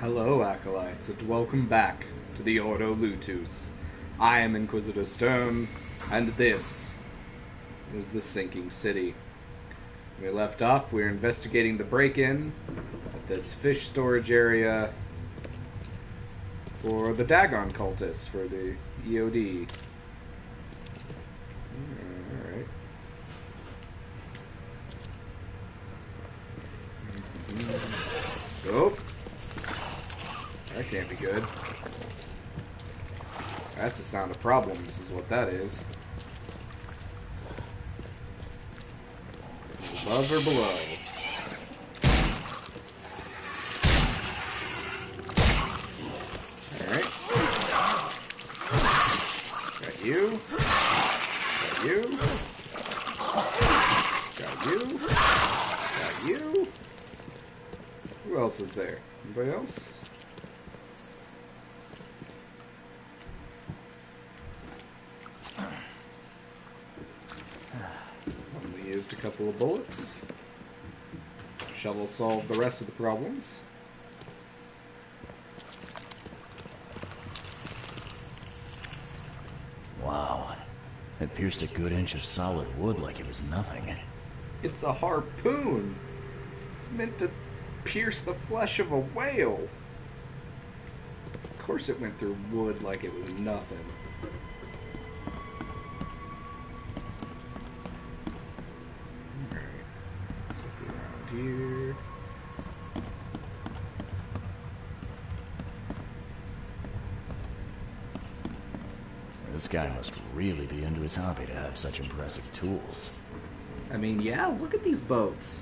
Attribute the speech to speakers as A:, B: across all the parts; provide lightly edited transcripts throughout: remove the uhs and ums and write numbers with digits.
A: Hello, Acolytes, and welcome back to the Ordo Lutus. I am Inquisitor Sturm, and this is the Sinking City. When we left off, we were investigating the break-in at this fish storage area for the Dagon cultists, for the EOD. Alright. Oh! That can't be good. That's a sound of problems, is what that is. Above or below? Alright. Got you. Got you. Got you. Got you. Who else is there? Anybody else? Only used a couple of bullets. Shovel solved the rest of the problems.
B: Wow. It pierced a good inch of solid wood like it was nothing.
A: It's a harpoon. It's meant to pierce the flesh of a whale. Of course it went through wood like it was nothing. Alright. Let's look around here.
B: This guy must really be into his hobby to have such impressive tools.
A: I mean, yeah, look at these boats.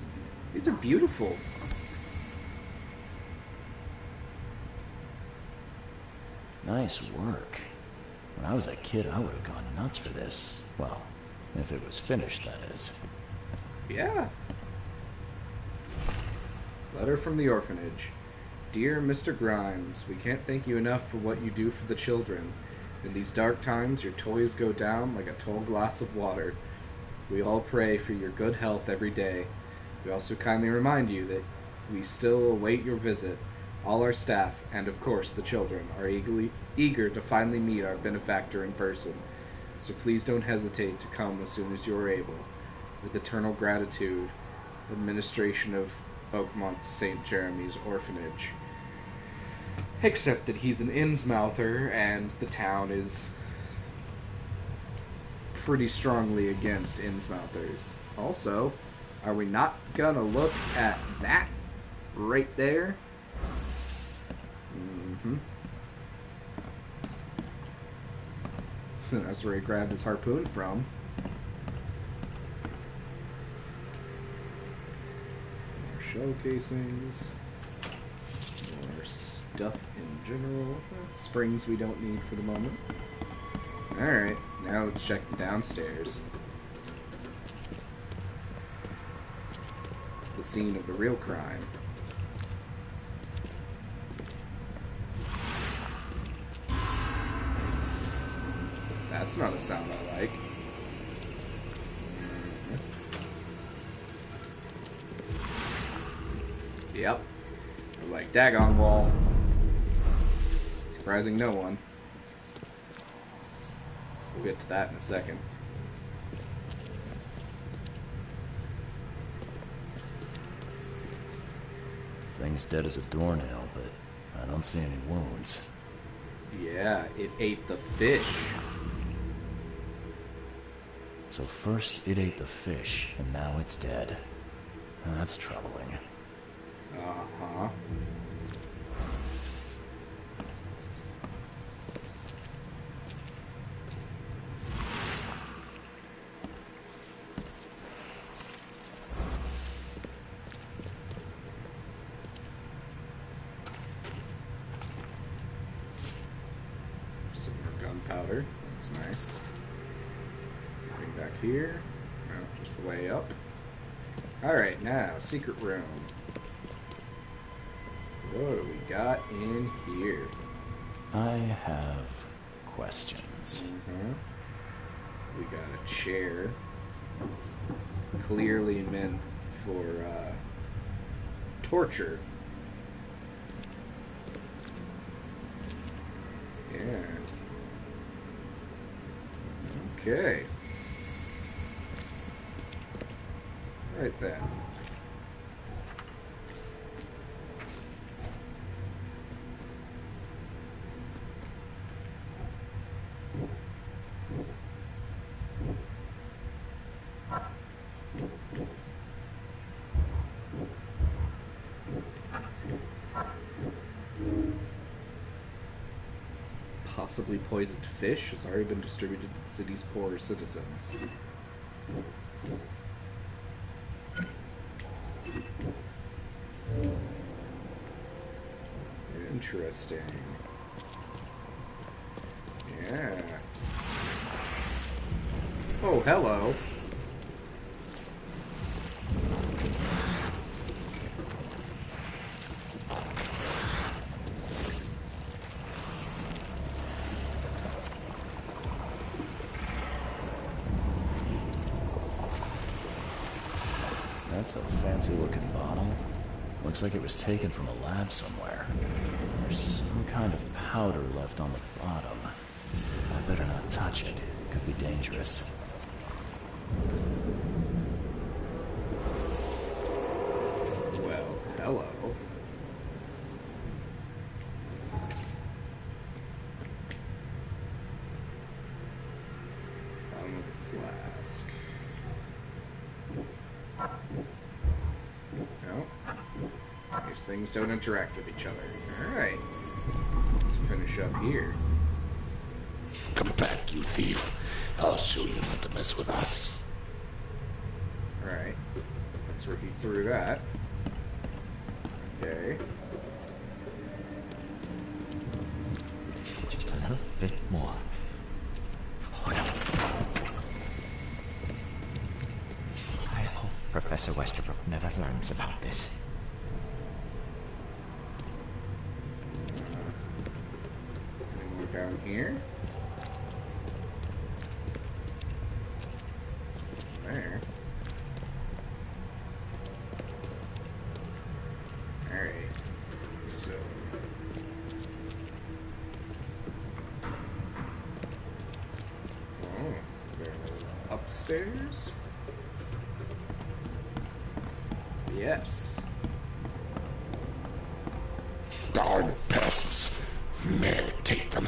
A: These are beautiful.
B: Nice work. When I was a kid, I would have gone nuts for this. Well, if it was finished, that is.
A: Yeah. Letter from the orphanage. Dear Mr. Grimes, we can't thank you enough for what you do for the children. In these dark times, your toys go down like a tall glass of water. We all pray for your good health every day. We also kindly remind you that we still await your visit. All our staff, and of course the children, are eager to finally meet our benefactor in person. So please don't hesitate to come as soon as you are able. With eternal gratitude, administration of Oakmont St. Jeremy's Orphanage. Except that he's an Innsmouther, and the town is pretty strongly against Innsmouthers. Also, are we not gonna look at that right there? Mm-hmm. That's where he grabbed his harpoon from. More shell casings. More stuff in general. Springs we don't need for the moment. Alright, now let's check the downstairs. The scene of the real crime. That's not a sound I like. Yep. I was like, daggone wall. Surprising no one. We'll get to that in a second.
B: Thing's dead as a doornail, but I don't see any wounds.
A: Yeah, it ate the fish.
B: So first it ate the fish, and now it's dead. That's troubling.
A: Uh-huh. Some more gunpowder. That's nice. Nothing back here. No, just the way up. Alright, now, secret room. What do we got in here?
B: I have questions.
A: We got a chair. Clearly meant for torture. Okay. Right then. Possibly poisoned fish has already been distributed to the city's poorer citizens. Interesting. Yeah. Oh, hello.
B: That's a fancy-looking bottle. Looks like it was taken from a lab somewhere. There's some kind of powder left on the bottom. I better not touch it. It could be dangerous.
A: Well, hello. Bottom of the flask. No. These things don't interact with each other. Alright. Let's finish up here.
C: Come back, you thief. I'll show you not to mess with us.
A: Alright. Let's repeat through that. Okay.
D: Just a little bit more. Hold on. I hope Professor Westerbrook never learns about this.
A: Any more down here? There. Alright. So. Oh, is there upstairs? Yes.
C: Darn pests. May I take them?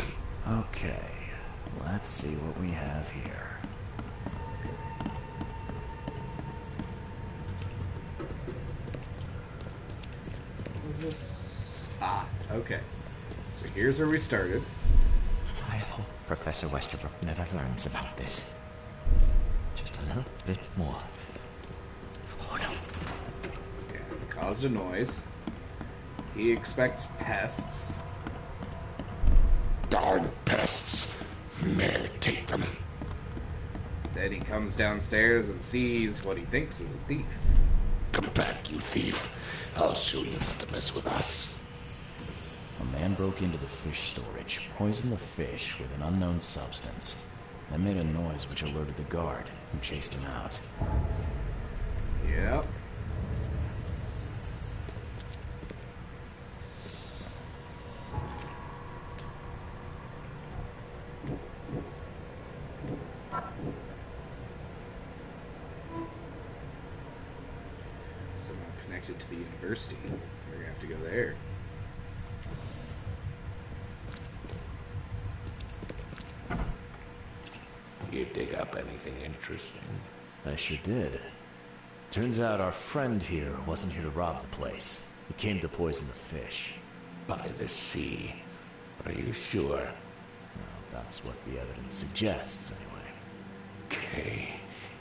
B: Okay, let's see what we have here.
A: What was this? Ah, okay. So here's where we started.
D: I hope Professor Westerbrook never learns about this. Just a little bit more. Hold on.
A: Yeah, it caused a noise. He expects pests.
C: Darn pests. May I take them?
A: Then he comes downstairs and sees what he thinks is a thief.
C: Come back, you thief. I'll show you not to mess with us.
B: A man broke into the fish storage, poisoned the fish with an unknown substance. That made a noise which alerted the guard, who chased him out.
A: Yep. Somehow connected to the university. We're gonna have to go there.
C: You dig up anything interesting?
B: I sure did. Turns out our friend here wasn't here to rob the place. He came to poison the fish.
C: By the sea. Are you sure?
B: Well, that's what the evidence suggests, anyway.
C: Okay.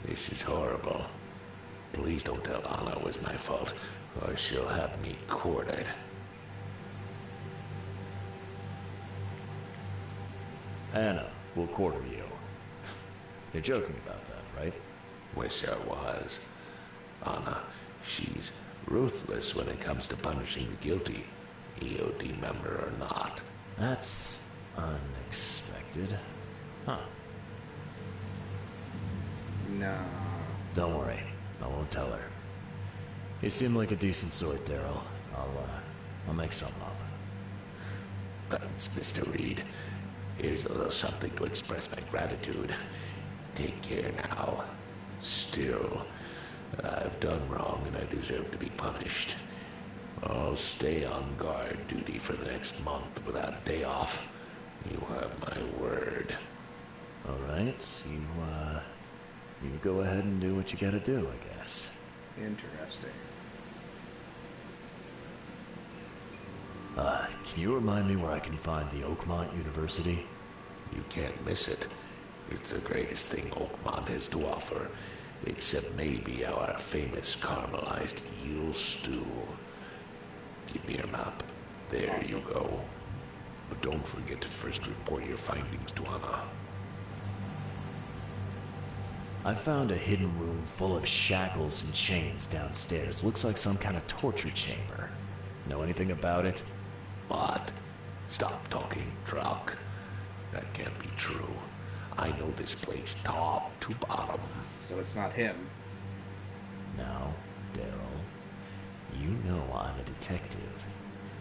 C: This is horrible. Please don't tell Anna it was my fault, or she'll have me quartered.
B: Anna, we'll quarter you. You're joking about that, right?
C: Wish I was. Anna, she's ruthless when it comes to punishing the guilty, EOD member or not.
B: That's unexpected. Huh.
A: Nah.
B: Don't worry. I won't tell her. You seem like a decent sort, Daryl. I'll make something up.
C: Thanks, Mr. Reed. Here's a little something to express my gratitude. Take care now. Still, I've done wrong and I deserve to be punished. I'll stay on guard duty for the next month without a day off. You have my word.
B: All right, you go ahead and do what you gotta do, I guess.
A: Interesting.
B: Can you remind me where I can find the Oakmont University?
C: You can't miss it. It's the greatest thing Oakmont has to offer, except maybe our famous caramelized eel stew. Give me your map. There you go. But don't forget to first report your findings to Anna.
B: I found a hidden room full of shackles and chains downstairs. Looks like some kind of torture chamber. Know anything about it?
C: What? Stop talking, truck. That can't be true. I know this place top to bottom.
A: So it's not him.
B: Now, Daryl, you know I'm a detective.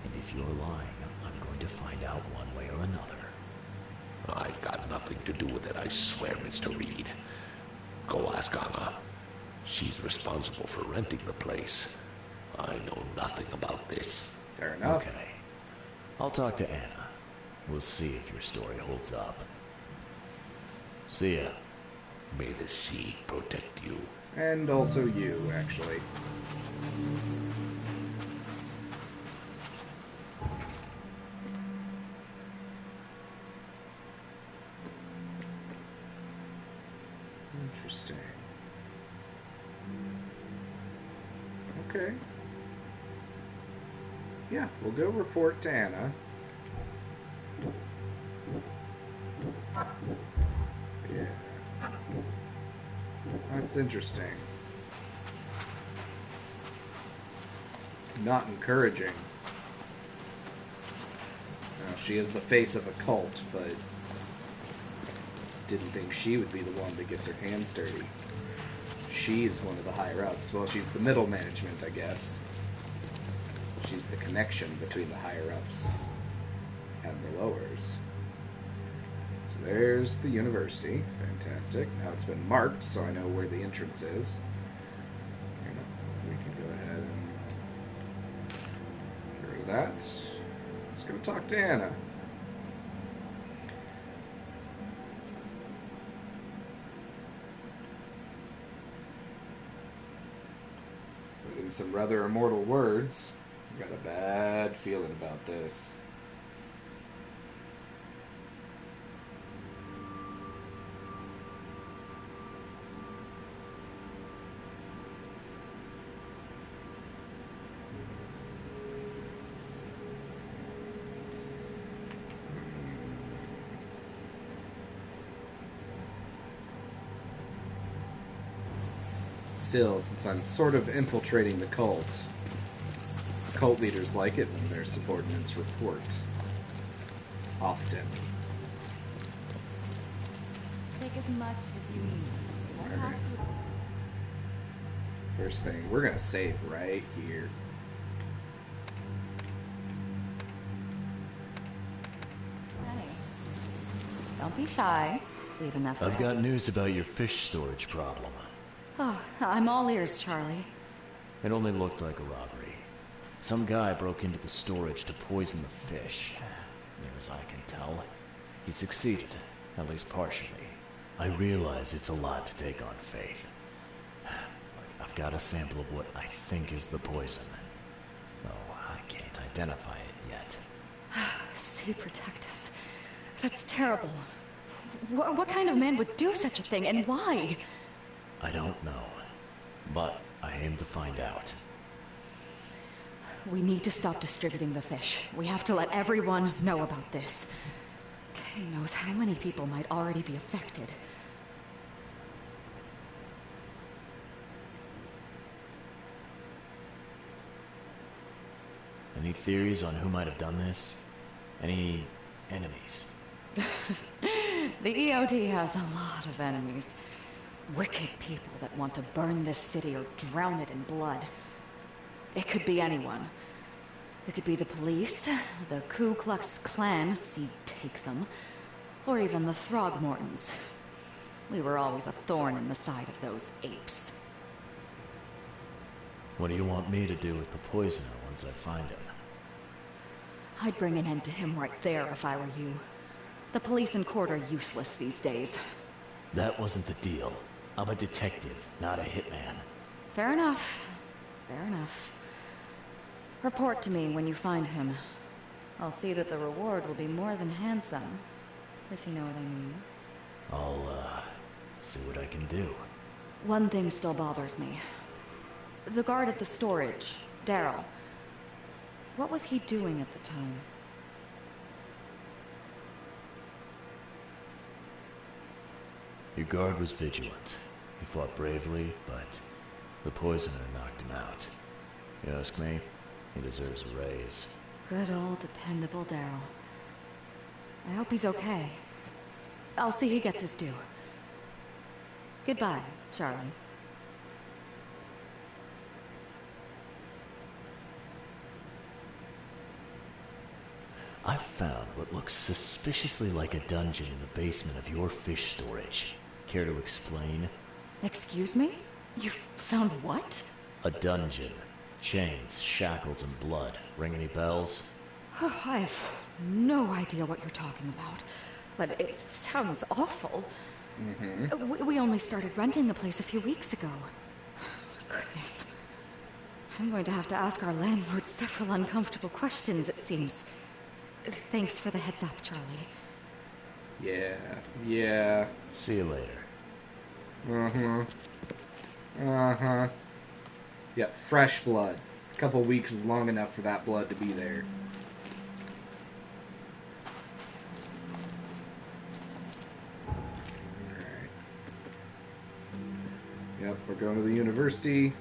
B: And if you're lying, I'm going to find out one way or another.
C: I've got nothing to do with it, I swear, Mr. Reed. Go ask Anna. She's responsible for renting the place. I know nothing about this.
A: Fair enough.
B: Okay. I'll talk to Anna. We'll see if your story holds up. See ya.
C: May the sea protect you.
A: And also you, actually. Interesting. Okay. Yeah, we'll go report to Anna. Yeah. That's interesting. Not encouraging. Now, she is the face of a cult, but didn't think she would be the one that gets her hands dirty. She's one of the higher-ups. Well, she's the middle management, I guess. She's the connection between the higher-ups and the lowers. So there's the university. Fantastic. Now it's been marked, so I know where the entrance is. We can go ahead and get rid of that. Let's go talk to Anna. In some rather immortal words, I've got a bad feeling about this. Still, since I'm sort of infiltrating the cult leaders like it when their subordinates report. Often.
E: Take as much as you need. It won't
A: Alright.
E: last you.
A: First thing, we're gonna save right here.
E: Honey, don't be shy. We have enough.
B: I've got news about your fish storage problem.
E: Oh, I'm all ears, Charlie.
B: It only looked like a robbery. Some guy broke into the storage to poison the fish. Near as I can tell, he succeeded, at least partially. I realize it's a lot to take on faith. But I've got a sample of what I think is the poison. Oh, I can't identify it yet.
E: See, protect us. That's terrible. What kind of man would do such a thing, and why?
B: I don't know, but I aim to find out.
E: We need to stop distributing the fish. We have to let everyone know about this. Kay knows how many people might already be affected.
B: Any theories on who might have done this? Any enemies?
E: The EOD has a lot of enemies. Wicked people that want to burn this city or drown it in blood. It could be anyone. It could be the police, the Ku Klux Klan, see take them, or even the Throgmortons. We were always a thorn in the side of those apes.
B: What do you want me to do with the poisoner once I find him?
E: I'd bring an end to him right there if I were you. The police and court are useless these days.
B: That wasn't the deal. I'm a detective, not a hitman.
E: Fair enough. Fair enough. Report to me when you find him. I'll see that the reward will be more than handsome, if you know what I mean.
B: I'll, see what I can do.
E: One thing still bothers me. The guard at the storage, Daryl. What was he doing at the time?
B: Your guard was vigilant. He fought bravely, but the poisoner knocked him out. You ask me, he deserves a raise.
E: Good old dependable Daryl. I hope he's okay. I'll see he gets his due. Goodbye, Charlie.
B: I've found what looks suspiciously like a dungeon in the basement of your fish storage. Care to explain?
E: Excuse me? You found what?
B: A dungeon. Chains, shackles, and blood. Ring any bells?
E: Oh, I have no idea what you're talking about, but it sounds awful. We only started renting the place a few weeks ago. Goodness. I'm going to have to ask our landlord several uncomfortable questions, it seems. Thanks for the heads up, Charlie.
A: Yeah.
B: See you later.
A: Yeah, fresh blood. A couple weeks is long enough for that blood to be there. Alright. Yep, we're going to the university.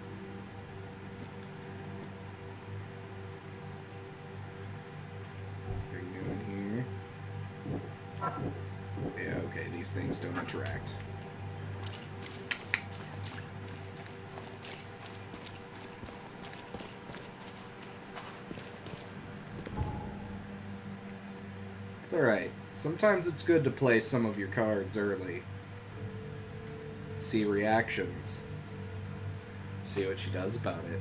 A: Nothing new in here. Yeah, okay, these things don't interact. It's alright. Sometimes it's good to play some of your cards early. See reactions. See what she does about it.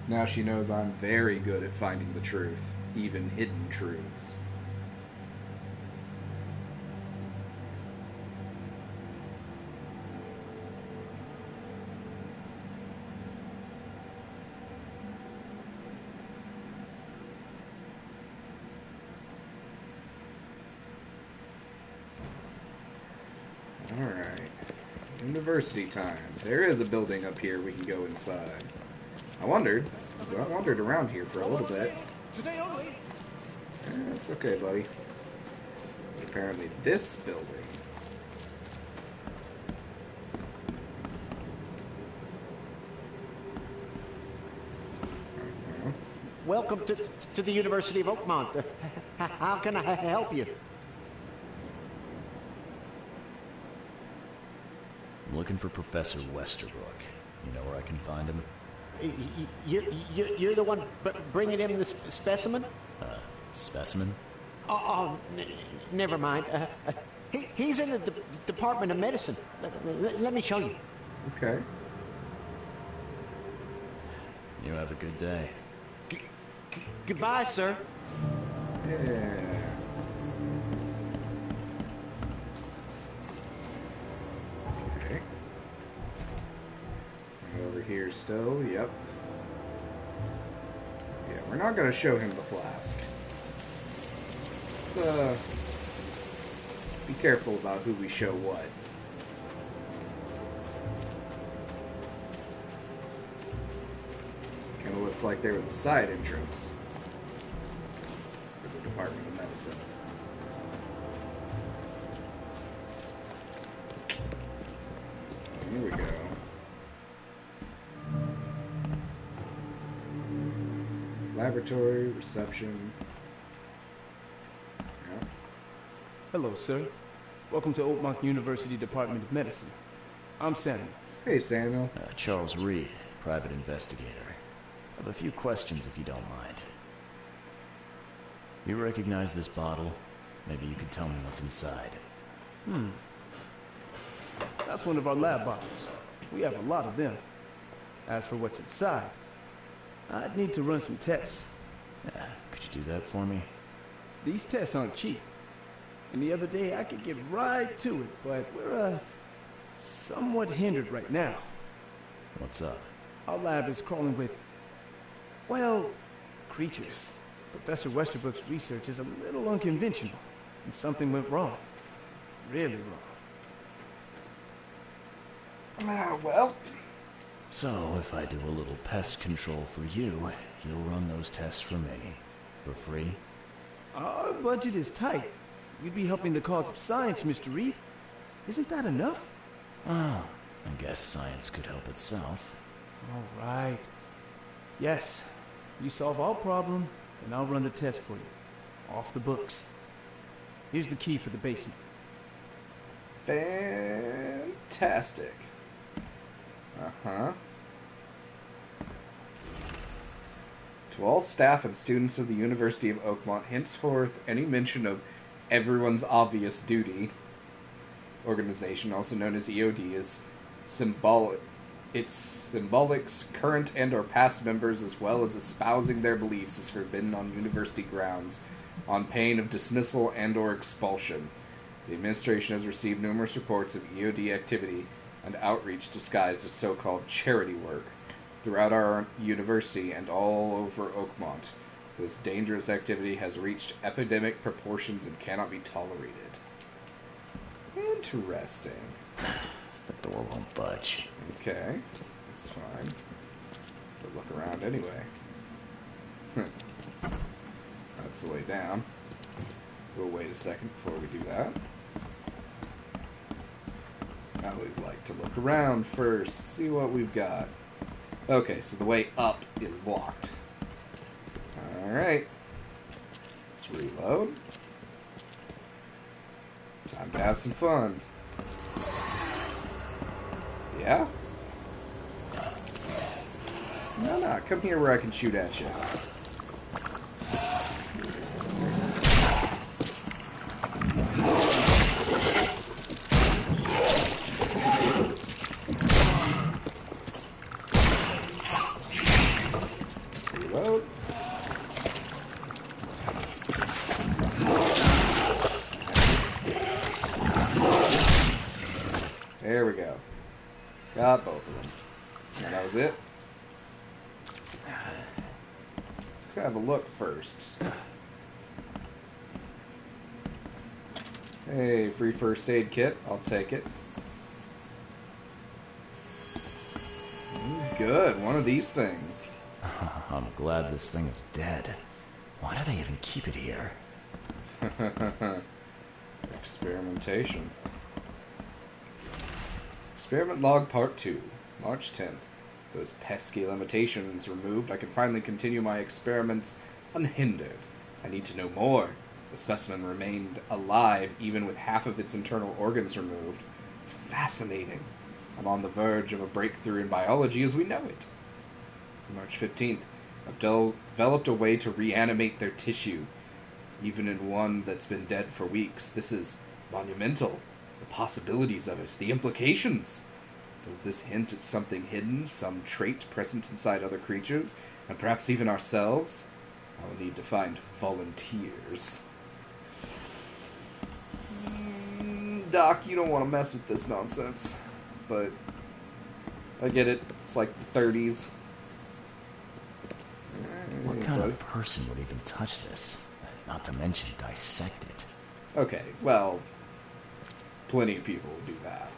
A: Now she knows I'm very good at finding the truth, even hidden truths. Alright. University time. There is a building up here we can go inside. I wandered around here for a little bit.
F: Today only.
A: It's okay, buddy. Apparently this building.
F: Welcome to the University of Oakmont. How can I help you?
B: I'm looking for Professor Westerbrook. You know where I can find him?
F: You're the one bringing him the specimen?
B: Specimen?
F: Never mind. He's in the Department of Medicine. Let me show you.
A: Okay.
B: You have a good day.
F: Goodbye, sir.
A: Yeah. Okay. Over here still, yep. Yeah, we're not gonna show him the flask. Let's be careful about who we show what. Kinda looked like there was a side entrance for the Department of Medicine. Here we go. Laboratory, reception. Yeah.
G: Hello, sir. Welcome to Oakmont University Department of Medicine. I'm Samuel.
A: Hey, Samuel.
B: Charles Reed, private investigator. I have a few questions if you don't mind. You recognize this bottle? Maybe you could tell me what's inside.
G: That's one of our lab bottles. We have a lot of them. As for what's inside, I'd need to run some tests.
B: Yeah, could you do that for me?
G: These tests aren't cheap. And the other day I could get right to it, but we're, somewhat hindered right now.
B: What's up?
G: Our lab is crawling with, well, creatures. Professor Westerbrook's research is a little unconventional, and something went wrong. Really wrong.
A: Ah, well.
B: So, if I do a little pest control for you, you'll run those tests for me. For free?
G: Our budget is tight. You'd be helping the cause of science, Mr. Reed. Isn't that enough?
B: Oh, I guess science could help itself.
G: All right. Yes, you solve our problem, and I'll run the test for you. Off the books. Here's the key for the basement.
A: Fantastic. Uh-huh. To all staff and students of the University of Oakmont, henceforth, any mention of everyone's obvious duty organization, also known as EOD, is symbolic. Its symbolics, current and or past members, as well as espousing their beliefs, is forbidden on university grounds, on pain of dismissal and or expulsion. The administration has received numerous reports of EOD activity and outreach disguised as so-called charity work throughout our university and all over Oakmont. This dangerous activity has reached epidemic proportions and cannot be tolerated. Interesting.
B: The door won't budge.
A: Okay, that's fine. But look around anyway. That's the way down. We'll wait a second before we do that. I always like to look around first, see what we've got. Okay, so the way up is blocked. Alright. Let's reload. Time to have some fun. Yeah? No, come here where I can shoot at you. Reload. There we go. Got both of them. And that was it. Let's have a look first. Hey, free first aid kit. I'll take it. Good. One of these things.
B: I'm glad this thing is dead. Why do they even keep it here?
A: Experimentation. Experiment log part 2, March 10th. Those pesky limitations removed, I can finally continue my experiments unhindered. I need to know more. The specimen remained alive even with half of its internal organs removed. It's fascinating. I'm on the verge of a breakthrough in biology as we know it. March 15th. I've developed a way to reanimate their tissue, even in one that's been dead for weeks. This is monumental. The possibilities of it, the implications. Does this hint at something hidden, some trait present inside other creatures, and perhaps even ourselves? I will need to find volunteers. Doc, you don't want to mess with this nonsense. But I get it. It's like the 30s.
B: What kind of person would even touch this? Not to mention dissect it.
A: Okay, well, plenty of people will do that.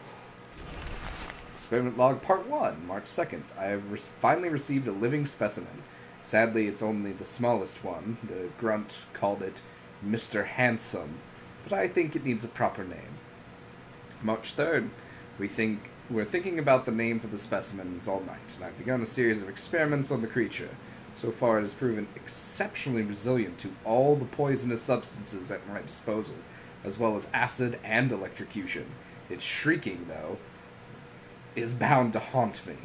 A: Experiment log part 1, March 2nd. I have finally received a living specimen. Sadly, it's only the smallest one. The grunt called it Mr. Handsome, but I think it needs a proper name. March 3rd. We're thinking about the name for the specimens all night, and I've begun a series of experiments on the creature. So far, it has proven exceptionally resilient to all the poisonous substances at my disposal, as well as acid and electrocution. Its shrieking, though, is bound to haunt me.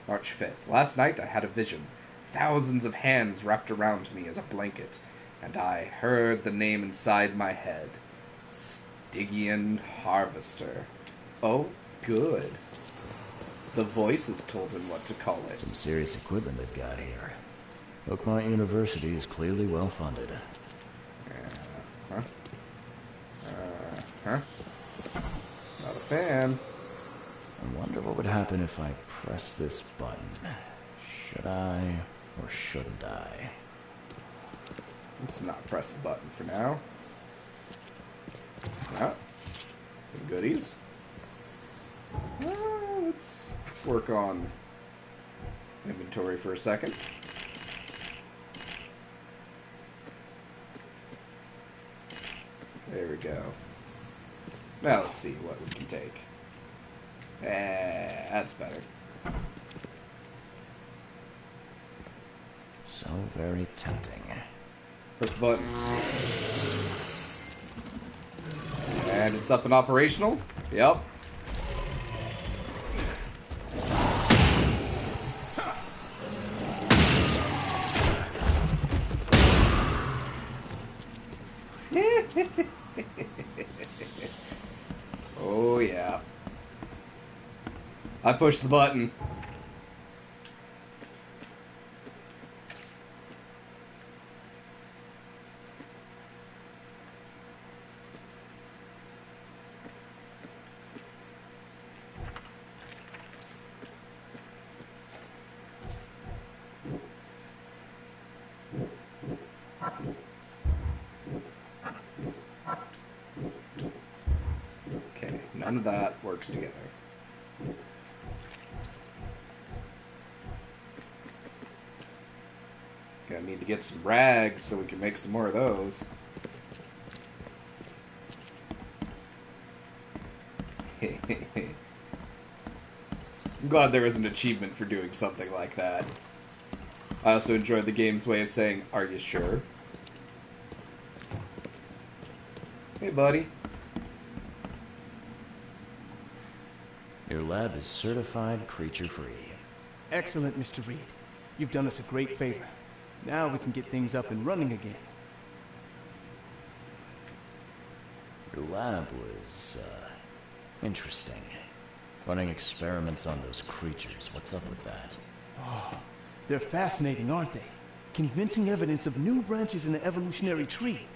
A: March 5th. Last night I had a vision. Thousands of hands wrapped around me as a blanket. And I heard the name inside my head. Stygian Harvester. Oh, good. The voices told him what to call it.
B: Some serious equipment they've got here. Oakmont University is clearly well funded.
A: Huh? Huh? Not a fan.
B: I wonder what would happen if I press this button. Should I or shouldn't I?
A: Let's not press the button for now. Oh, some goodies. Let's work on inventory for a second. There we go. Now let's see what we can take. That's better.
B: So very tempting.
A: Press the button. And it's up and operational. Yep. Oh, yeah. I pushed the button. Okay, none of that works together. Gonna need to get some rags so we can make some more of those. I'm glad there was an achievement for doing something like that. I also enjoyed the game's way of saying, "Are you sure?" Hey, buddy.
B: Your lab is certified creature-free.
G: Excellent, Mr. Reed. You've done us a great favor. Now we can get things up and running again.
B: Your lab was, interesting. Running experiments on those creatures. What's up with that?
G: Oh, they're fascinating, aren't they? Convincing evidence of new branches in the evolutionary tree.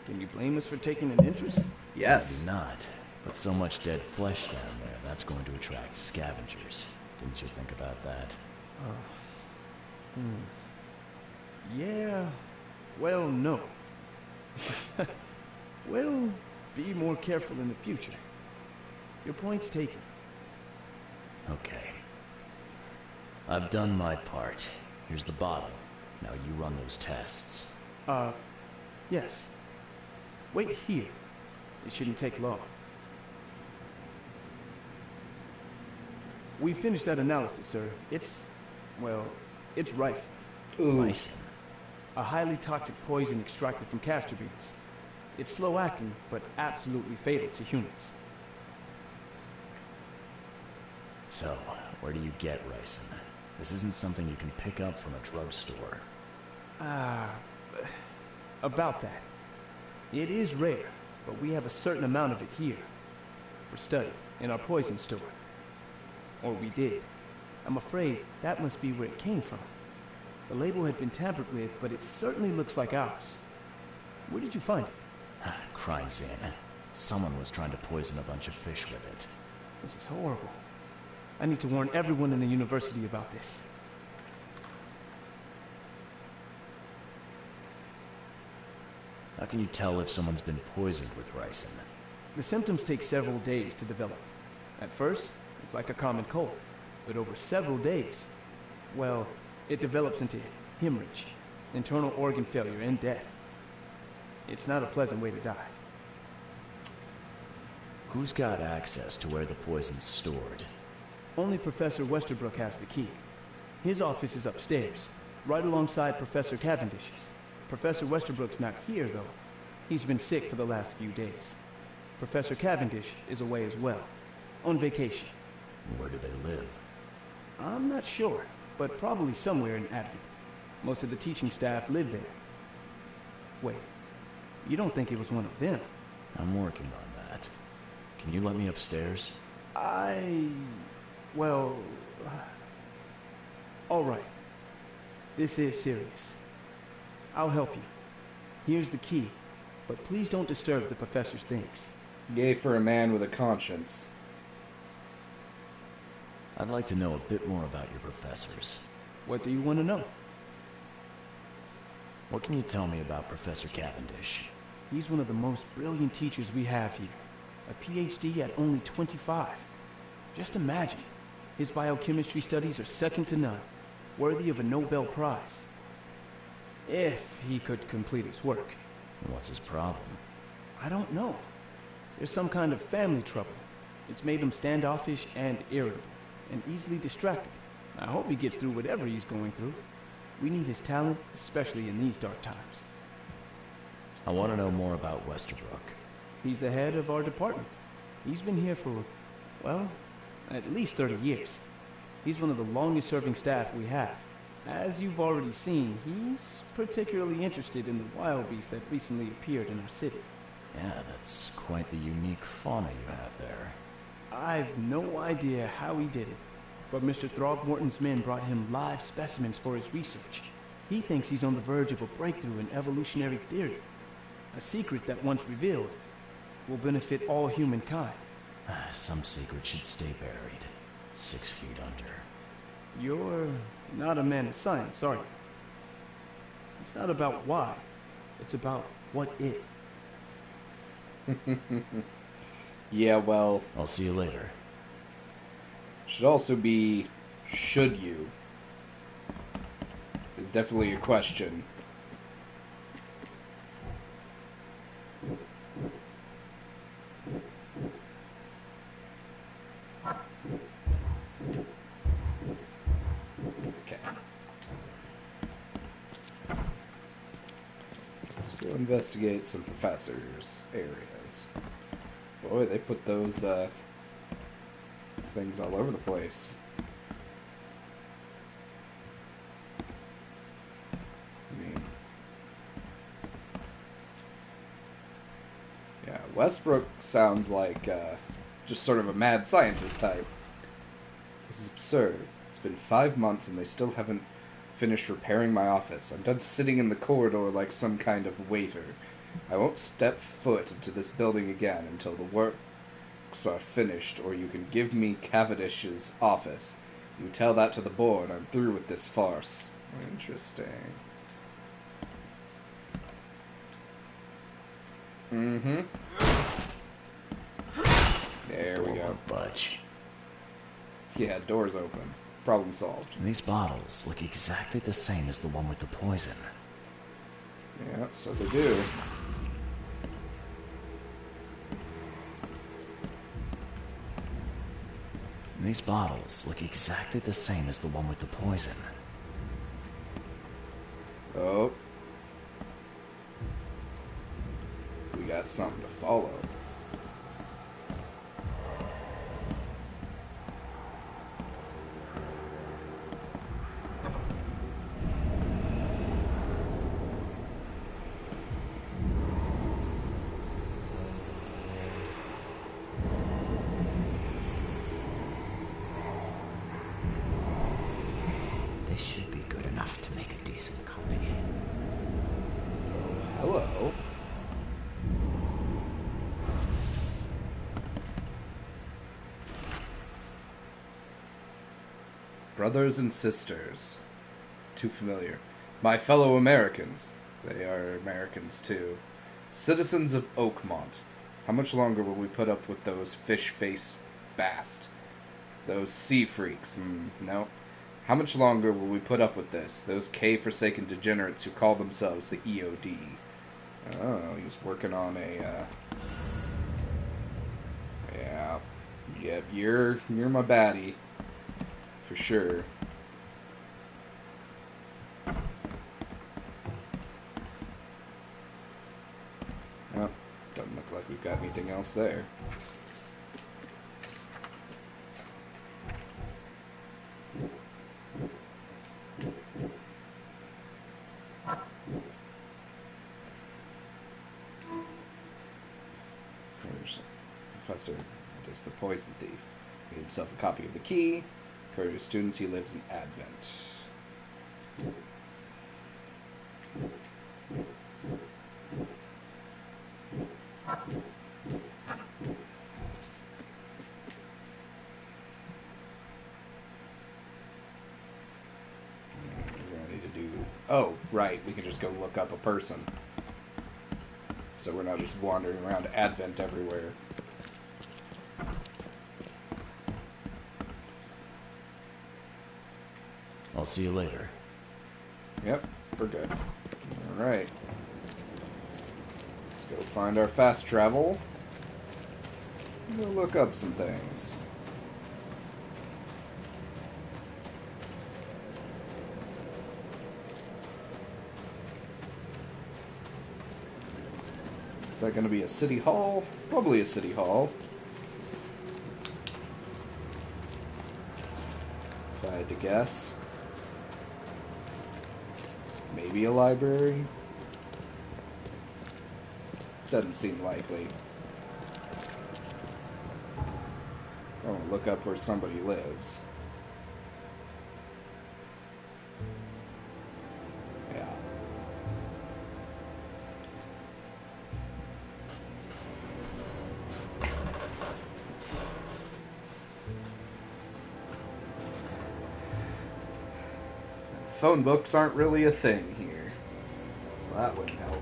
G: Can you blame us for taking an interest?
A: Yes.
B: Maybe not. But so much dead flesh down there, that's going to attract scavengers. Didn't you think about that?
G: Yeah. Well, no. We'll be more careful in the future. Your point's taken.
B: Okay. I've done my part. Here's the bottle. Now you run those tests.
G: Yes. Wait here. It shouldn't take long. We finished that analysis, sir. It's ricin.
A: Ooh.
B: Ricin.
G: A highly toxic poison extracted from castor beans. It's slow acting, but absolutely fatal to humans.
B: So, where do you get ricin? This isn't something you can pick up from a drugstore.
G: About that. It is rare, but we have a certain amount of it here. For study, in our poison store. Or we did. I'm afraid that must be where it came from. The label had been tampered with, but it certainly looks like ours. Where did you find it?
B: Crime scene. Someone was trying to poison a bunch of fish with it.
G: This is horrible. I need to warn everyone in the university about this.
B: How can you tell if someone's been poisoned with ricin?
G: The symptoms take several days to develop. At first, it's like a common cold, but over several days, well, it develops into hemorrhage, internal organ failure, and death. It's not a pleasant way to die.
B: Who's got access to where the poison's stored?
G: Only Professor Westerbrook has the key. His office is upstairs, right alongside Professor Cavendish's. Professor Westerbrook's not here, though. He's been sick for the last few days. Professor Cavendish is away as well, on vacation.
B: Where do they live?
G: I'm not sure, but probably somewhere in Advent. Most of the teaching staff live there. Wait, you don't think it was one of them?
B: I'm working on that. Can you let me upstairs?
G: Well... all right. This is serious. I'll help you. Here's the key, but please don't disturb the professor's things.
A: Yay for a man with a conscience.
B: I'd like to know a bit more about your professors.
G: What do you want to know?
B: What can you tell me about Professor Cavendish?
G: He's one of the most brilliant teachers we have here. A PhD at only 25. Just imagine. His biochemistry studies are second to none, worthy of a Nobel Prize. If he could complete his work.
B: What's his problem?
G: I don't know. There's some kind of family trouble. It's made him standoffish and irritable, and easily distracted. I hope he gets through whatever he's going through. We need his talent, especially in these dark times.
B: I want to know more about Westerbrook.
G: He's the head of our department. He's been here for, well, at least 30 years. He's one of the longest-serving staff we have. As you've already seen, he's particularly interested in the wild beast that recently appeared in our city.
B: Yeah, that's quite the unique fauna you have there.
G: I've no idea how he did it, but Mr. Throgmorton's men brought him live specimens for his research. He thinks he's on the verge of a breakthrough in evolutionary theory. A secret that, once revealed, will benefit all humankind.
B: Some secret should stay buried, 6 feet under.
G: You're not a man of science, are you? It's not about why. It's about what if.
A: Yeah, well...
B: I'll see you later.
A: Should also be, should you? Is definitely a question. Okay. Let's go investigate some professors' areas. Boy, they put those things all over the place. I mean, yeah, Westbrook sounds like just sort of a mad scientist type. This is absurd. It's been 5 months and they still haven't finished repairing my office. I'm done sitting in the corridor like some kind of waiter. I won't step foot into this building again until the works are finished, or you can give me Cavendish's office. You tell that to the board. I'm through with this farce. Interesting. Mm-hmm. There we go.
B: Budge.
A: Yeah, door's open. Problem solved.
B: These bottles look exactly the same as the one with the poison.
A: Yeah, so they do.
B: These bottles look exactly the same as the one with the poison.
A: Oh. We got something to follow.
D: This should be good enough to make a decent copy.
A: Hello. Brothers and sisters. Too familiar. My fellow Americans. They are Americans too. Citizens of Oakmont. How much longer will we put up with those fish-faced bast? Those sea freaks. No. How much longer will we put up with this? Those K-forsaken degenerates who call themselves the EOD. Oh, he's working on a, yeah. Yep, you're my baddie. For sure. Well, doesn't look like we've got anything else there. Professor is the poison thief. He made himself a copy of the key. According to students, he lives in Advent. Oh, right. We can just go look up a person. So we're not just wandering around Advent everywhere.
B: I'll see you later.
A: Yep, we're good. Alright. Let's go find our fast travel. We'll look up some things. Is that going to be a city hall? Probably a city hall. If I had to guess. Maybe a library? Doesn't seem likely. I want to look up where somebody lives. Yeah. Phone books aren't really a thing here, so that wouldn't help.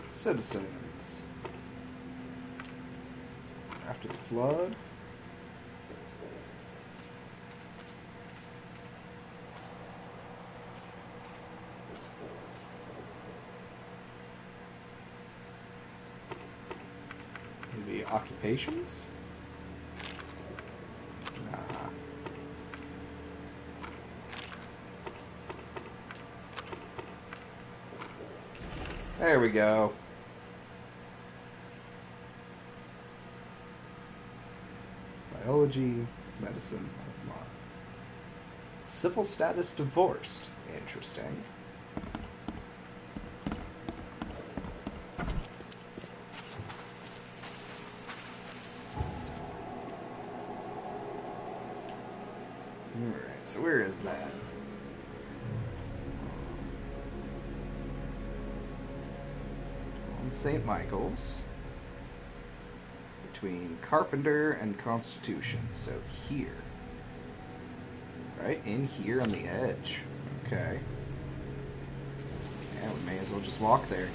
A: Citizens. After the flood. Maybe occupations? Nah. There we go. Biology, medicine, civil status divorced. Interesting. Alright, so where is that? On St. Michael's. Between Carpenter and Constitution. So here. Right in here on the edge. Okay. Yeah, we may as well just walk there.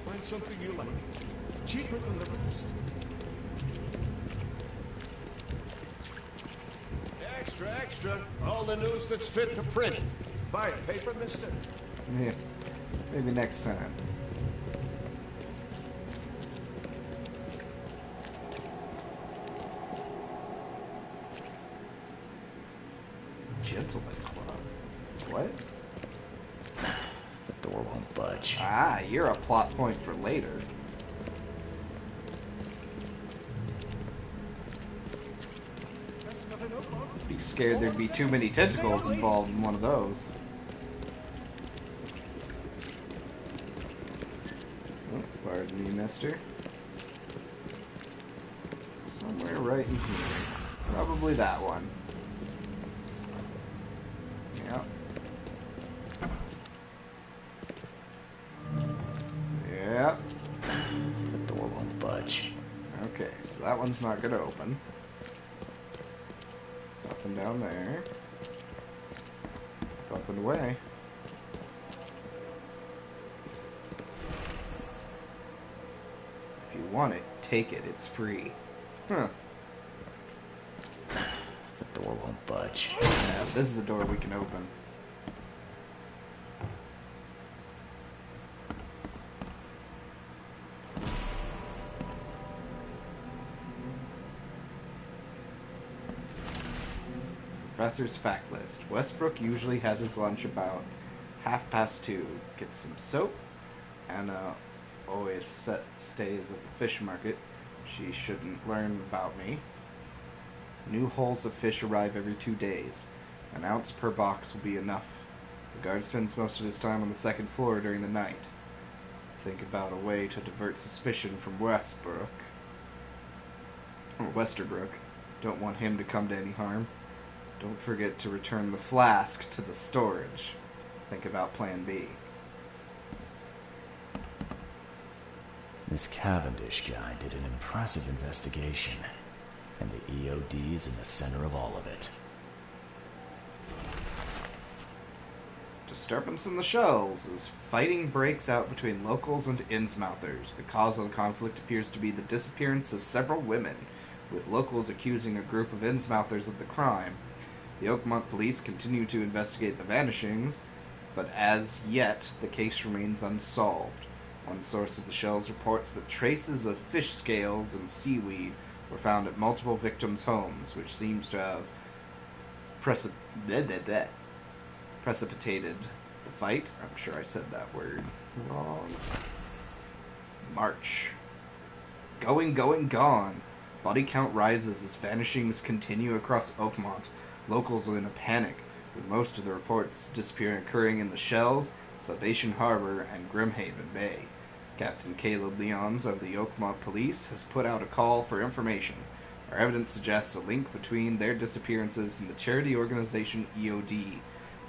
H: Find something you like. Cheaper than the rest. Extra, extra. All the news that's fit to print. Buy a paper, mister?
A: Yeah. Maybe next time. Gentleman Club. What?
B: The door won't budge.
A: Ah, you're a plot point for later. Be scared there'd be too many tentacles involved in one of those. Oh, pardon me, mister. Somewhere right in here. Probably that one. Yep. Yep.
B: The door won't budge.
A: Okay, so that one's not gonna open. There's nothing down there. Up and away. If you want it, take it. It's free. Huh.
B: The door won't budge.
A: Yeah, this is a door we can open. Professor's fact list. Westbrook usually has his lunch about 2:30. Gets some soap. Anna always stays at the fish market. She shouldn't learn about me. New hulls of fish arrive every 2 days. An ounce per box will be enough. The guard spends most of his time on the second floor during the night. Think about a way to divert suspicion from Westbrook. Or Westerbrook. Don't want him to come to any harm. Don't forget to return the flask to the storage. Think about Plan B.
B: This Cavendish guy did an impressive investigation, and the EOD's in the center of all of it.
A: Disturbance in the shells as fighting breaks out between locals and Innsmouthers. The cause of the conflict appears to be the disappearance of several women, with locals accusing a group of Innsmouthers of the crime. The Oakmont police continue to investigate the vanishings, but as yet, the case remains unsolved. One source of the shells reports that traces of fish scales and seaweed were found at multiple victims' homes, which seems to have precipitated the fight. I'm sure I said that word wrong. March. Going, gone. Body count rises as vanishings continue across Oakmont. Locals are in a panic, with most of the reports occurring in the Shells, Salvation Harbor, and Grimhaven Bay. Captain Caleb Leons of the Oakmont Police has put out a call for information. Our evidence suggests a link between their disappearances and the charity organization EOD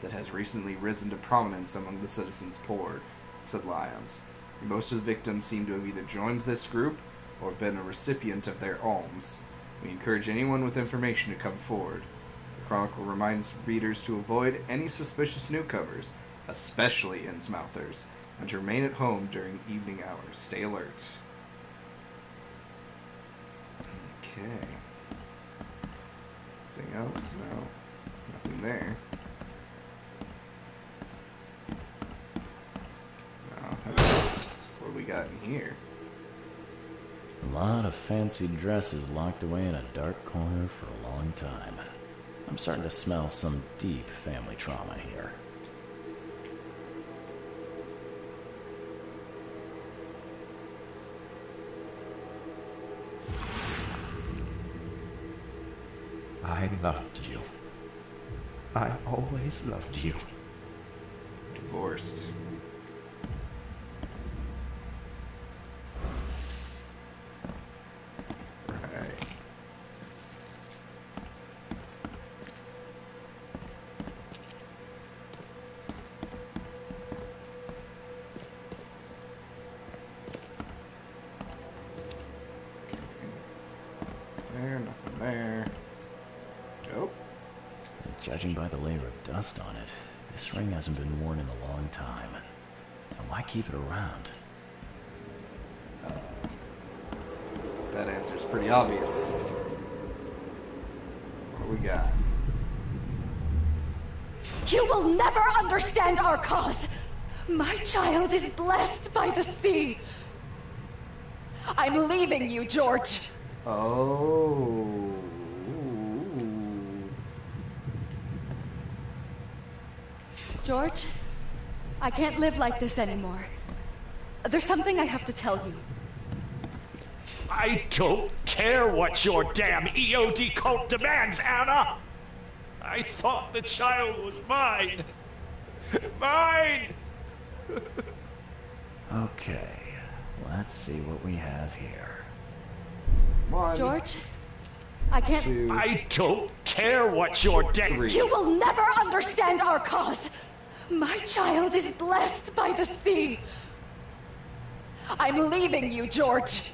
A: that has recently risen to prominence among the citizens poor, said Lyons. Most of the victims seem to have either joined this group or been a recipient of their alms. We encourage anyone with information to come forward. The Chronicle reminds readers to avoid any suspicious newcomers, especially Innsmouthers, and to remain at home during evening hours. Stay alert. Okay. Anything else? No. Nothing there. No. What do we got in here?
B: A lot of fancy dresses locked away in a dark corner for a long time. I'm starting to smell some deep family trauma here.
D: I loved you. I always loved you.
A: Divorced. Right. There, nothing there. Nope.
B: Judging by the layer of dust on it, this ring hasn't been worn in a long time. So why keep it around?
A: That answer's pretty obvious. What do we got?
E: You will never understand our cause. My child is blessed by the sea. I'm leaving you, George.
A: Oh.
E: George, I can't live like this anymore. There's something I have to tell you.
H: I don't care what your damn EOD cult demands, Anna! I thought the child was mine! Mine!
B: Okay, let's see what we have here.
A: One,
E: George, I can't...
A: two,
H: I don't care what your damn...
A: three.
E: You will never understand our cause. My child is blessed by the sea. I'm leaving you, George.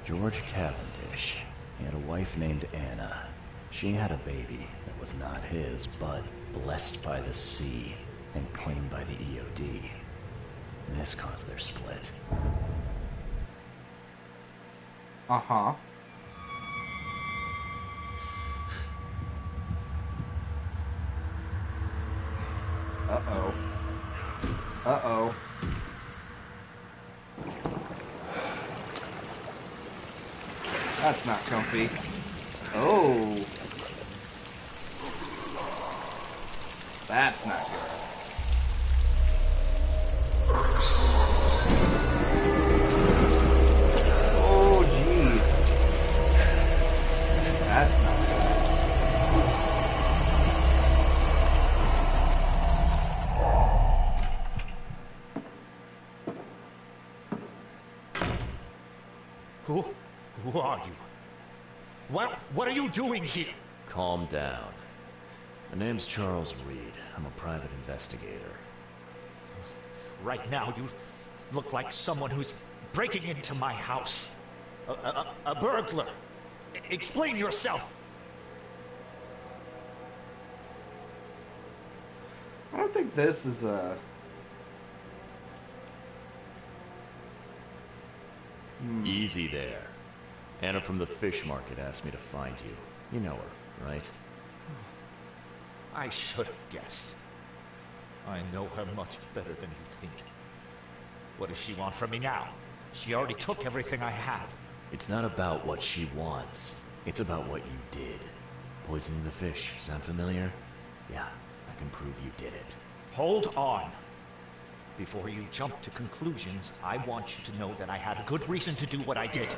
B: George Cavendish. He had a wife named Anna. She had a baby that was not his, but blessed by the sea and claimed by the EOD. This caused their split.
A: Uh-huh. Uh-oh. Uh-oh. That's not comfy. Oh. That's not good. Oh, jeez. That's not
H: Who are you? What are you doing here?
B: Calm down. My name's Charles Reed. I'm a private investigator.
H: Right now, you look like someone who's breaking into my house. A burglar. Explain yourself.
A: I don't think this is a...
B: Easy there. Anna from the fish market asked me to find you. You know her, right?
H: I should have guessed. I know her much better than you think. What does she want from me now? She already took everything I have.
B: It's not about what she wants. It's about what you did. Poisoning the fish. Sound familiar? Yeah, I can prove you did it.
H: Hold on. Before you jump to conclusions, I want you to know that I had a good reason to do what I did.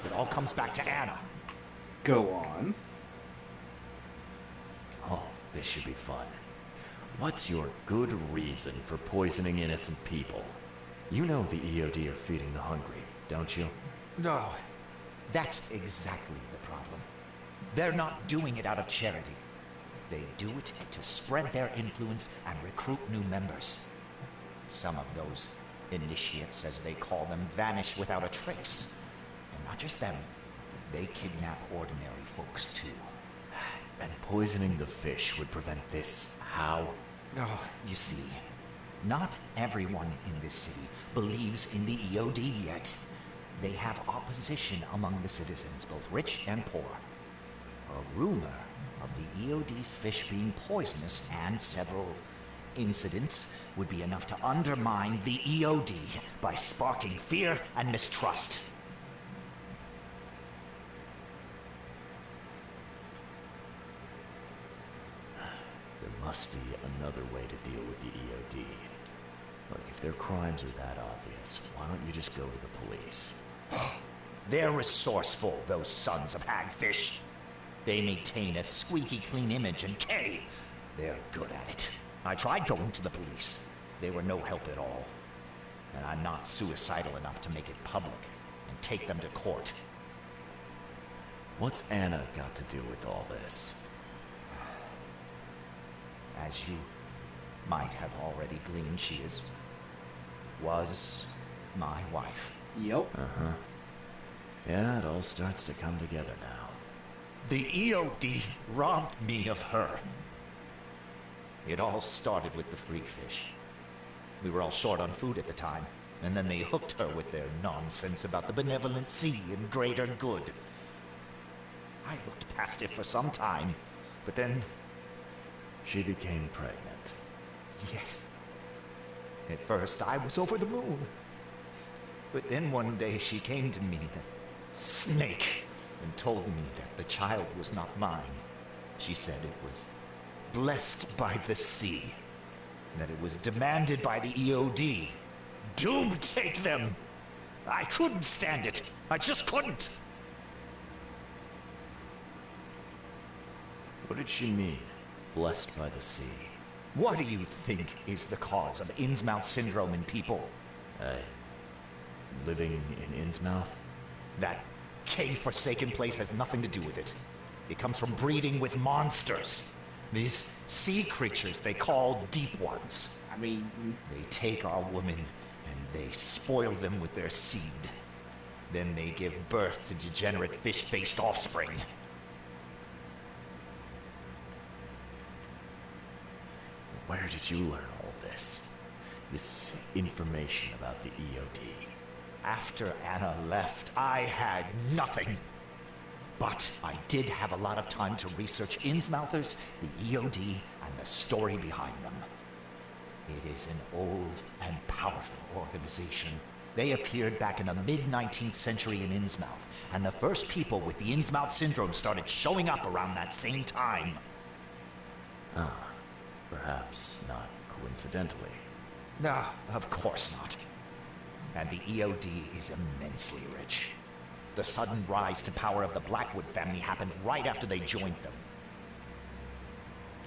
H: It all comes back to Anna.
A: Go on.
B: Oh, this should be fun. What's your good reason for poisoning innocent people? You know the EOD are feeding the hungry, don't you?
H: No, that's exactly the problem. They're not doing it out of charity. They do it to spread their influence and recruit new members. Some of those initiates, as they call them, vanish without a trace. And not just them, they kidnap ordinary folks too.
B: And poisoning the fish would prevent this. How?
H: Oh, you see, not everyone in this city believes in the EOD yet. They have opposition among the citizens, both rich and poor. A rumor of the EOD's fish being poisonous and several incidents would be enough to undermine the EOD by sparking fear and mistrust.
B: There must be another way to deal with the EOD. Look, if their crimes are that obvious, why don't you just go to the police?
H: They're resourceful, those sons of hagfish. They maintain a squeaky clean image, and Kay, they're good at it. I tried going to the police. They were no help at all. And I'm not suicidal enough to make it public and take them to court.
B: What's Anna got to do with all this?
H: As you might have already gleaned, she was my wife.
A: Yep.
B: Uh-huh. Yeah, it all starts to come together now.
H: The EOD robbed me of her. It all started with the free fish. We were all short on food at the time, and then they hooked her with their nonsense about the benevolent sea and greater good. I looked past it for some time, but then...
B: She became pregnant.
H: Yes. At first, I was over the moon. But then one day she came to me, that snake, and told me that the child was not mine. She said it was blessed by the sea, that it was demanded by the EOD. Doom take them! I couldn't stand it. I just couldn't.
B: What did she mean? Blessed by the sea.
H: What do you think is the cause of Innsmouth syndrome in people?
B: Living in Innsmouth?
H: That K-forsaken place has nothing to do with it. It comes from breeding with monsters. These sea creatures they call Deep Ones.
A: I mean...
H: They take our women and they spoil them with their seed. Then they give birth to degenerate fish-faced offspring.
B: Where did you learn all this? This information about the EOD?
I: After Anna left, I had nothing. But I did have a lot of time to research Innsmouthers, the EOD, and the story behind them. It is an old and powerful organization. They appeared back in the mid-19th century in Innsmouth, and the first people with the Innsmouth syndrome started showing up around that same time.
B: Ah, perhaps not coincidentally.
I: No, of course not. And the EOD is immensely rich. The sudden rise to power of the Blackwood family happened right after they joined them.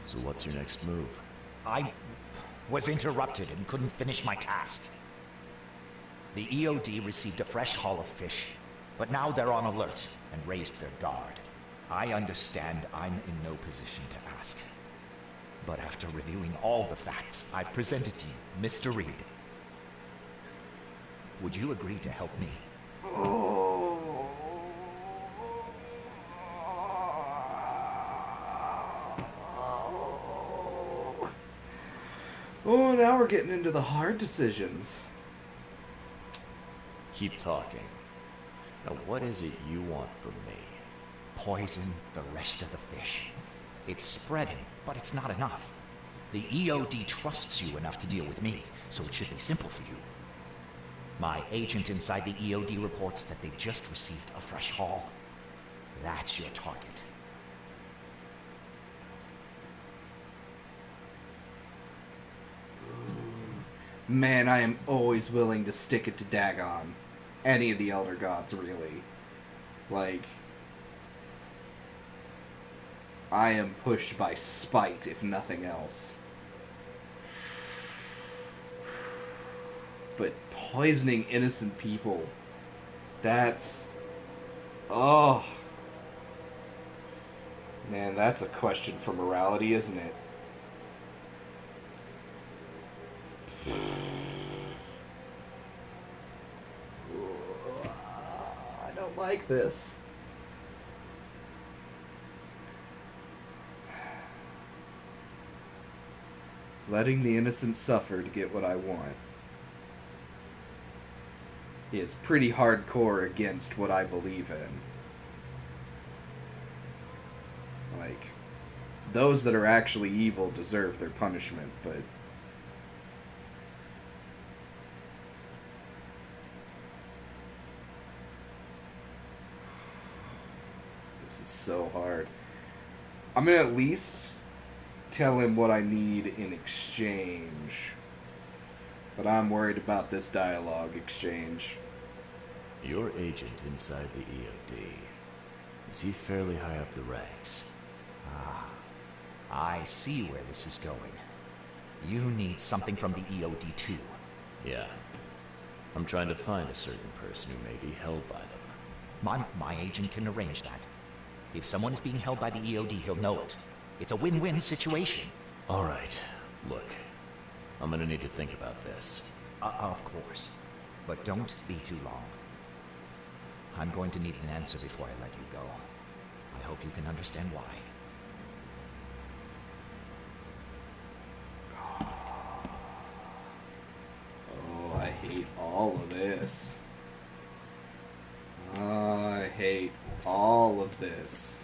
B: So what's your next move?
I: I was interrupted and couldn't finish my task. The EOD received a fresh haul of fish, but now they're on alert and raised their guard. I understand I'm in no position to ask. But after reviewing all the facts I've presented to you, Mr. Reed, would you agree to help me?
A: Oh, now we're getting into the hard decisions.
B: Keep talking. Now, what is it you want from me?
I: Poison the rest of the fish. It's spreading, but it's not enough. The EOD trusts you enough to deal with me, so it should be simple for you. My agent inside the EOD reports that they've just received a fresh haul. That's your target.
A: Man, I am always willing to stick it to Dagon. Any of the Elder Gods, really. Like, I am pushed by spite, if nothing else. But poisoning innocent people, that's... Oh. Man, that's a question for morality, isn't it? I don't like this. Letting the innocent suffer to get what I want is pretty hardcore against what I believe in. Like, those that are actually evil deserve their punishment, but this is so hard. I'm gonna at least tell him what I need in exchange. But I'm worried about this dialogue exchange.
B: Your agent inside the EOD. Is he fairly high up the ranks?
I: Ah, I see where this is going. You need something from the EOD too.
B: Yeah. I'm trying to find a certain person who may be held by them.
I: My agent can arrange that. If someone is being held by the EOD, he'll know it. It's a win-win situation.
B: All right. Look, I'm gonna need to think about this.
I: Of course. But don't be too long. I'm going to need an answer before I let you go. I hope you can understand why.
A: Oh, I hate all of this. I hate all of this.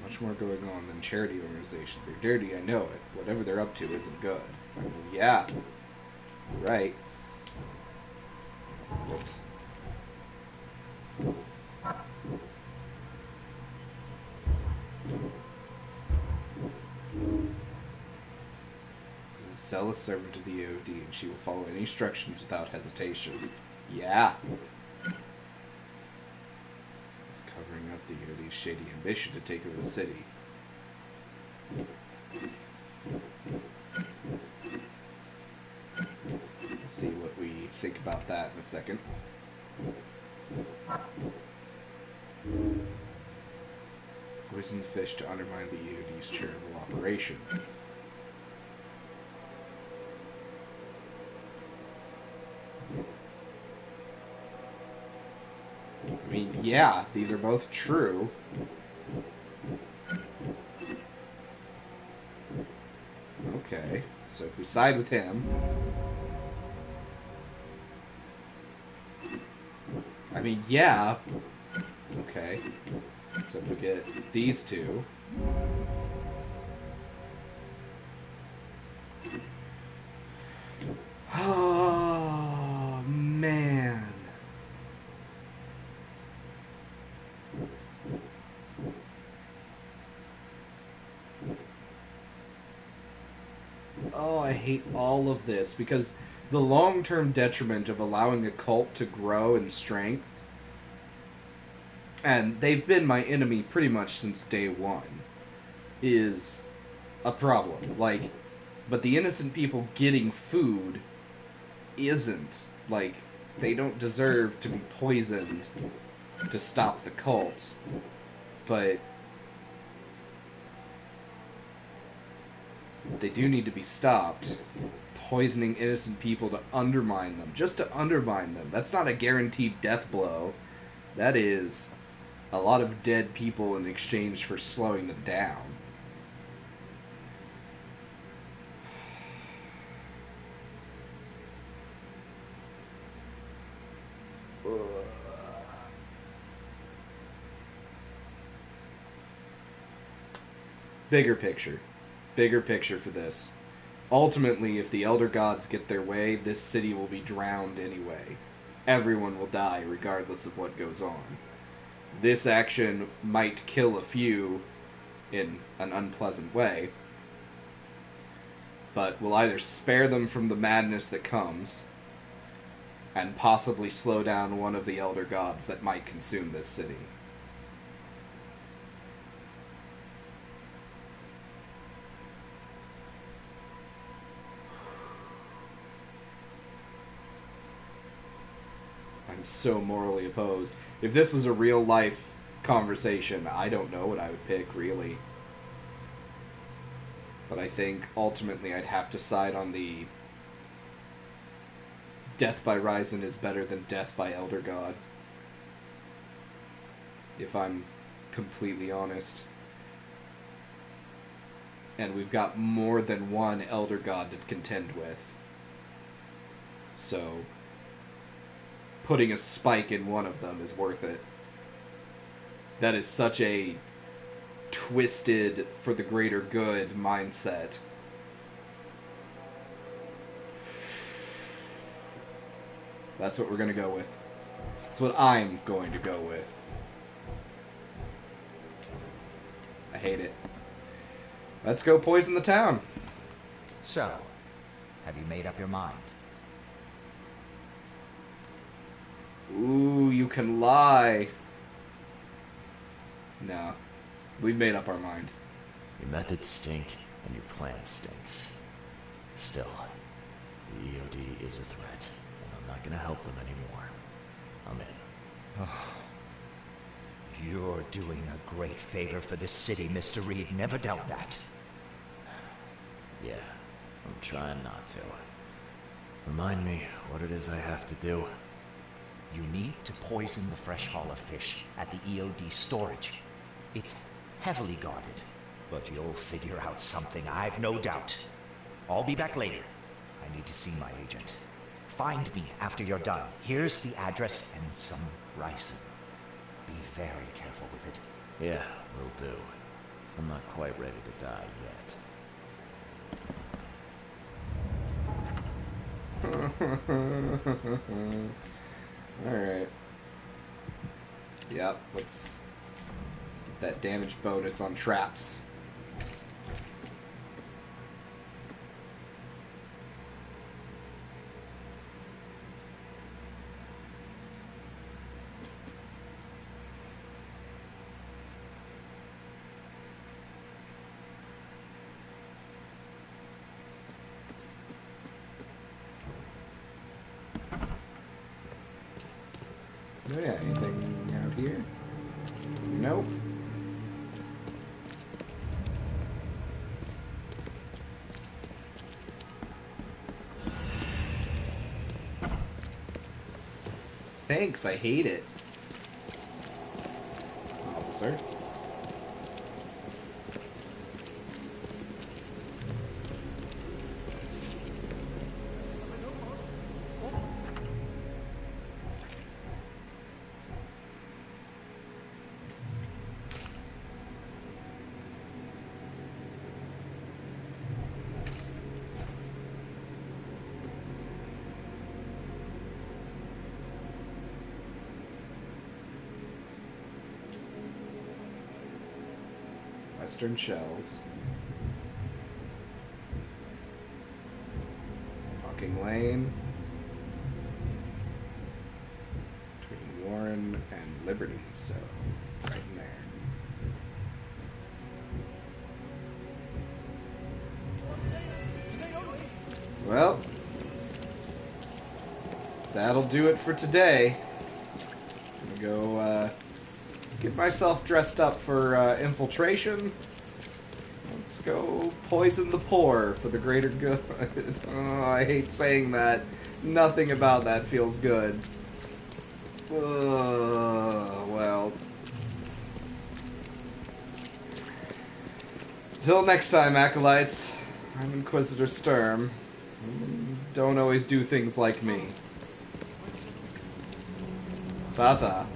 A: Much more going on than charity organization. They're dirty, I know it. Whatever they're up to isn't good. I mean, yeah. Right. Whoops. Is a zealous servant of the EOD, and she will follow any instructions without hesitation. Yeah. Covering up the EOD's shady ambition to take over the city. We'll see what we think about that in a second. Poison the fish to undermine the EOD's charitable operation. I mean, yeah, these are both true. Okay, so if we side with him... I mean, yeah. Okay. So if we get these two... Oh, man. Oh, I hate all of this, because the long-term detriment of allowing a cult to grow in strength, and they've been my enemy pretty much since day one, is a problem. Like, but the innocent people getting food isn't. Like, they don't deserve to be poisoned to stop the cult. But they do need to be stopped. Poisoning innocent people to undermine them. Just to undermine them. That's not a guaranteed death blow. That is a lot of dead people in exchange for slowing them down. Bigger picture. Bigger picture for this. Ultimately, if the Elder Gods get their way, this city will be drowned anyway. Everyone will die, regardless of what goes on. This action might kill a few in an unpleasant way, but will either spare them from the madness that comes, and possibly slow down one of the Elder Gods that might consume this city. I'm so morally opposed. If this was a real life conversation, I don't know what I would pick, really. But I think ultimately I'd have to side on the death by Ryzen is better than death by Elder God. If I'm completely honest. And we've got more than one Elder God to contend with. So putting a spike in one of them is worth it. That is such a twisted for the greater good mindset. That's what we're going to go with. That's what I'm going to go with. I hate it. Let's go poison the town.
I: So, have you made up your mind?
A: Ooh, you can lie. No. We've made up our mind.
B: Your methods stink, and your plan stinks. Still, the EOD is a threat, and I'm not gonna help them anymore. I'm in.
I: You're doing a great favor for this city, Mr. Reed. Never doubt that.
B: Yeah, I'm trying not to. Remind me what it is I have to do.
I: You need to poison the fresh haul of fish at the EOD storage. It's heavily guarded, but you'll figure out something, I've no doubt. I'll be back later. I need to see my agent. Find me after you're done. Here's the address and some ricin. Be very careful with it.
B: Yeah, will do. I'm not quite ready to die yet.
A: Alright. Yep, let's get that damage bonus on traps. Oh yeah, anything out here? thanks. I hate it. Officer. Western shells. Walking lane. Between Warren and Liberty, so right in there. Well, that'll do it for today. I'm gonna go get myself dressed up for infiltration. Let's go poison the poor for the greater good. Oh, I hate saying that. Nothing about that feels good. Well. Till next time, Acolytes. I'm Inquisitor Sturm. Don't always do things like me. Ta-ta.